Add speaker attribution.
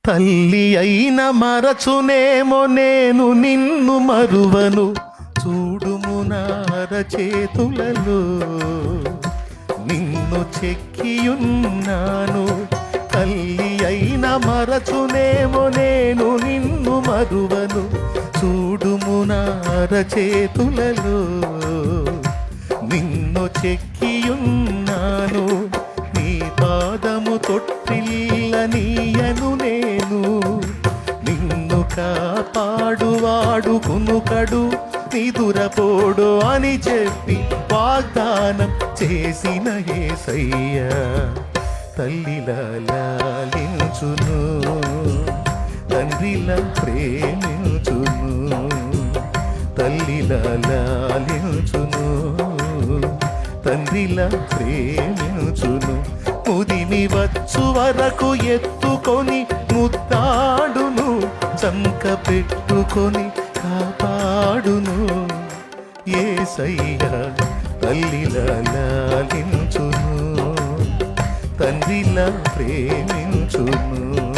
Speaker 1: తల్లి అయిన మరచునేమో నేను నిన్ను మరువను, చూడుము నా అరచేతులలో నిన్ను చెక్కియున్నాను. తల్లి అయిన మరచునేమో నేను నిన్ను మరువను, చూడుము నా అరచేతులలో నిన్ను చెక్కియున్నాను. నీ పాదము తొట్టిల్లనీయను నేను, నిన్ను కాపాడువాడు కునుకడు నిదురపోడు అని చెప్పి వాగ్దానం చేసిన యేసయ్యా తల్లిలా లాలించును, తండ్రిలా ప్రేమించును. తల్లిలా లాలించును, తండ్రిలా ప్రేమించును. ముదిమి వచ్చు వరకు ఎత్తుకొని ముద్దాడును, చంక పెట్టుకొని కాపాడును. యేసయ్యా తల్లిలా లాలించును, తండ్రిలా ప్రేమించును.